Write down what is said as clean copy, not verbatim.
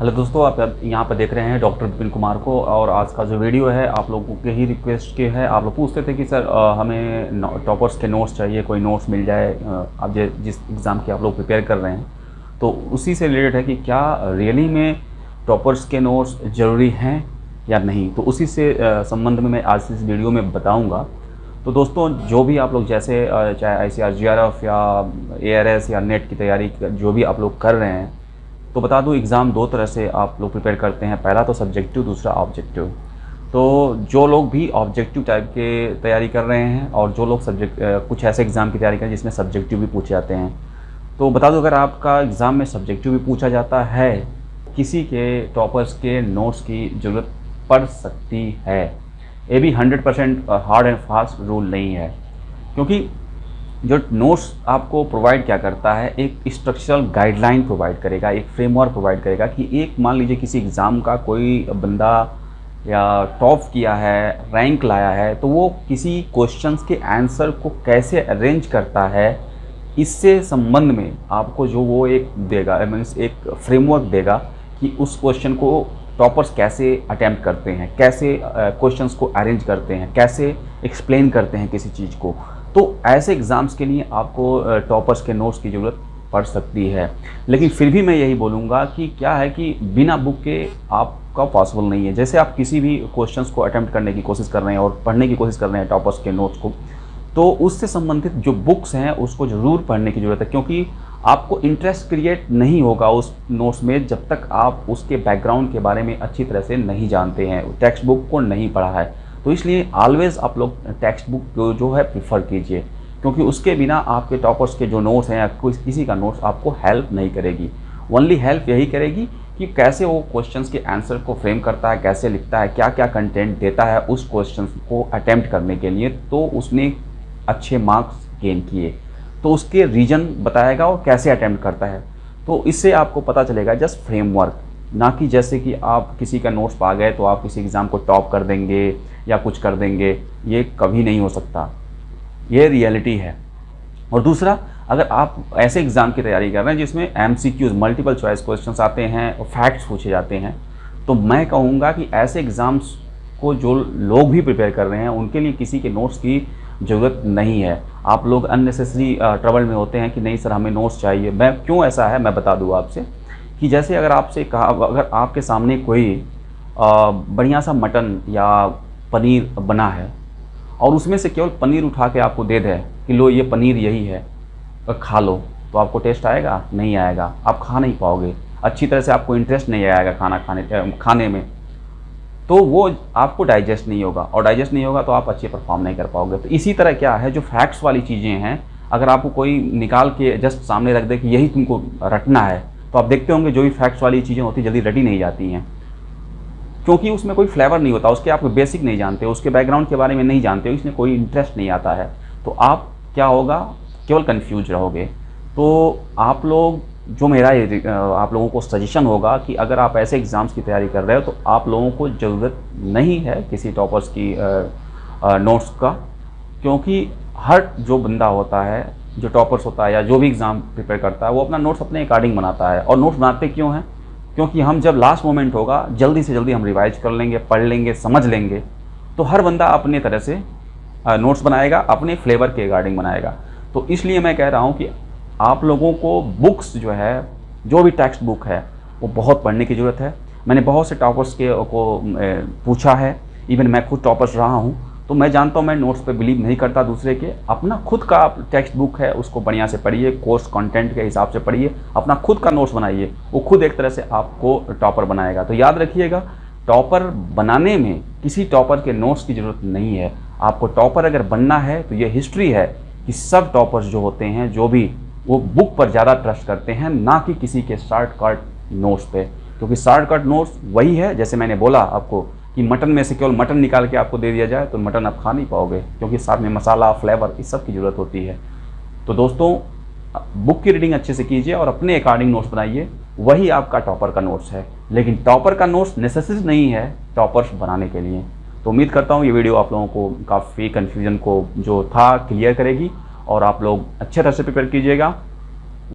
Hello दोस्तों, आप यहाँ पर देख रहे हैं डॉक्टर विपिन कुमार को। और आज का जो वीडियो है आप लोगों के ही रिक्वेस्ट के है। आप लोग पूछते थे कि सर हमें टॉपर्स के नोट्स चाहिए, कोई नोट्स मिल जाए। आप जिस एग्ज़ाम के आप लोग प्रिपेयर कर रहे हैं तो उसी से रिलेटेड है कि क्या रियली में टॉपर्स के नोट्स ज़रूरी हैं या नहीं। तो उसी से संबंध में मैं आज इस वीडियो में बताऊँगा। तो दोस्तों, जो भी आप लोग जैसे चाहे ICAR JRF या ARS या नेट की तैयारी जो भी आप लोग कर रहे हैं, तो बता दूं एग्ज़ाम दो तरह से आप लोग प्रिपेयर करते हैं। पहला तो सब्जेक्टिव, दूसरा ऑब्जेक्टिव। तो जो लोग भी ऑब्जेक्टिव टाइप के तैयारी कर रहे हैं और जो लोग कुछ ऐसे एग्ज़ाम की तैयारी करें जिसमें सब्जेक्टिव भी पूछे जाते हैं, तो बता दूं अगर आपका एग्ज़ाम में सब्जेक्टिव भी पूछा जाता है, किसी के टॉपर्स के नोट्स की ज़रूरत पड़ सकती है। ये भी 100% हार्ड एंड फास्ट रूल नहीं है, क्योंकि जो नोट्स आपको प्रोवाइड क्या करता है, एक स्ट्रक्चरल गाइडलाइन प्रोवाइड करेगा, एक फ्रेमवर्क प्रोवाइड करेगा कि एक मान लीजिए किसी एग्ज़ाम का कोई बंदा या टॉप किया है, रैंक लाया है, तो वो किसी क्वेश्चंस के आंसर को कैसे अरेंज करता है, इससे संबंध में आपको जो वो एक देगा, मीन्स एक फ्रेमवर्क देगा कि उस क्वेश्चन को टॉपर्स कैसे अटैम्प्ट करते हैं, कैसे क्वेश्चंस को अरेंज करते हैं, कैसे एक्सप्लेन करते हैं किसी चीज़ को। तो ऐसे एग्ज़ाम्स के लिए आपको टॉपर्स के नोट्स की ज़रूरत पड़ सकती है। लेकिन फिर भी मैं यही बोलूँगा कि क्या है कि बिना बुक के आपका पॉसिबल नहीं है। जैसे आप किसी भी क्वेश्चंस को अटेम्प्ट करने की कोशिश कर रहे हैं और पढ़ने की कोशिश कर रहे हैं टॉपर्स के नोट्स को, तो उससे संबंधित जो बुक्स हैं उसको ज़रूर पढ़ने की ज़रूरत है, क्योंकि आपको इंटरेस्ट क्रिएट नहीं होगा उस नोट्स में जब तक आप उसके बैकग्राउंड के बारे में अच्छी तरह से नहीं जानते हैं, टेक्स्ट बुक को नहीं पढ़ा है। तो इसलिए ऑलवेज़ आप लोग टेक्स्ट बुक जो है प्रीफर कीजिए, क्योंकि उसके बिना आपके टॉपर्स के जो नोट्स हैं या किसी का नोट्स आपको हेल्प नहीं करेगी। ओनली हेल्प यही करेगी कि कैसे वो क्वेश्चंस के आंसर को फ्रेम करता है, कैसे लिखता है, क्या क्या कंटेंट देता है उस क्वेश्चन को अटैम्प्ट करने के लिए, तो उसने अच्छे मार्क्स गेन किए तो उसके रीजन बताएगा और कैसे अटैम्प्ट करता है। तो इससे आपको पता चलेगा जस्ट फ्रेमवर्क, ना कि जैसे कि आप किसी का नोट्स पा गए तो आप किसी एग्ज़ाम को टॉप कर देंगे या कुछ कर देंगे। ये कभी नहीं हो सकता, ये रियलिटी है। और दूसरा, अगर आप ऐसे एग्ज़ाम की तैयारी कर रहे हैं जिसमें MCQs मल्टीपल चॉइस क्वेश्चंस आते हैं और फैक्ट्स पूछे जाते हैं, तो मैं कहूँगा कि ऐसे एग्ज़ाम्स को जो लोग भी प्रिपेयर कर रहे हैं उनके लिए किसी के नोट्स की ज़रूरत नहीं है। आप लोग अननेसेसरी ट्रबल में होते हैं कि नहीं सर हमें नोट्स चाहिए। मैं क्यों ऐसा है मैं बता दूँ आपसे कि जैसे अगर आपसे कहा, अगर आपके सामने कोई बढ़िया सा मटन या पनीर बना है और उसमें से केवल पनीर उठा के आपको दे दे कि लो ये पनीर यही है खा लो, तो आपको टेस्ट आएगा? नहीं आएगा, आप खा नहीं पाओगे, अच्छी तरह से आपको इंटरेस्ट नहीं आएगा खाने में, तो वो आपको डाइजेस्ट नहीं होगा, और डाइजेस्ट नहीं होगा तो आप अच्छे परफॉर्म नहीं कर पाओगे। तो इसी तरह क्या है, जो फैक्ट्स वाली चीज़ें हैं, अगर आपको कोई निकाल के जस्ट सामने रख दे कि यही तुमको रटना है, तो आप देखते होंगे जो भी फैक्ट्स वाली चीज़ें होती जल्दी रटी नहीं जाती हैं, क्योंकि उसमें कोई फ्लेवर नहीं होता, उसके आप बेसिक नहीं जानते, उसके बैकग्राउंड के बारे में नहीं जानते, इसमें कोई इंटरेस्ट नहीं आता है, तो आप क्या होगा, केवल कंफ्यूज रहोगे। तो आप लोग जो मेरा आप लोगों को सजेशन होगा कि अगर आप ऐसे एग्ज़ाम्स की तैयारी कर रहे हो तो आप लोगों को ज़रूरत नहीं है किसी टॉपर्स की नोट्स का, क्योंकि हर जो बंदा होता है, जो टॉपर्स होता है या जो भी एग्ज़ाम प्रिपेयर करता है, वो अपना नोट्स अपने अकॉर्डिंग बनाता है। और नोट्स बनाते क्यों हैं? क्योंकि हम जब लास्ट मोमेंट होगा जल्दी से जल्दी हम रिवाइज कर लेंगे, पढ़ लेंगे, समझ लेंगे। तो हर बंदा अपने तरह से नोट्स बनाएगा, अपने फ्लेवर के अकॉर्डिंग बनाएगा। तो इसलिए मैं कह रहा हूँ कि आप लोगों को बुक्स जो है, जो भी टेक्स्ट बुक है, वो बहुत पढ़ने की ज़रूरत है। मैंने बहुत से टॉपर्स को पूछा है, इवन मैं खुद टॉपर्स रहा हूँ, तो मैं जानता हूँ, मैं नोट्स पे बिलीव नहीं करता दूसरे के। अपना खुद का टेक्स्ट बुक है उसको बढ़िया से पढ़िए, कोर्स कंटेंट के हिसाब से पढ़िए, अपना खुद का नोट्स बनाइए, वो खुद एक तरह से आपको टॉपर बनाएगा। तो याद रखिएगा, टॉपर बनाने में किसी टॉपर के नोट्स की ज़रूरत नहीं है। आपको टॉपर अगर बनना है तो ये हिस्ट्री है कि सब टॉपर्स जो होते हैं, जो भी, वो बुक पर ज़्यादा ट्रस्ट करते हैं, ना कि किसी के शॉर्टकट नोट्स पे। क्योंकि शॉर्टकट नोट्स वही है, जैसे मैंने बोला आपको कि मटन में से केवल मटन निकाल के आपको दे दिया जाए तो मटन आप खा नहीं पाओगे, क्योंकि साथ में मसाला, फ्लेवर, इस सब की ज़रूरत होती है। तो दोस्तों, बुक की रीडिंग अच्छे से कीजिए और अपने अकॉर्डिंग नोट्स बनाइए, वही आपका टॉपर का नोट्स है। लेकिन टॉपर का नोट्स नेसेसरी नहीं है टॉपर्स बनाने के लिए। तो उम्मीद करता हूँ ये वीडियो आप लोगों को काफ़ी कन्फ्यूजन को जो था क्लियर करेगी और आप लोग अच्छे तरह से प्रिपेयर कीजिएगा।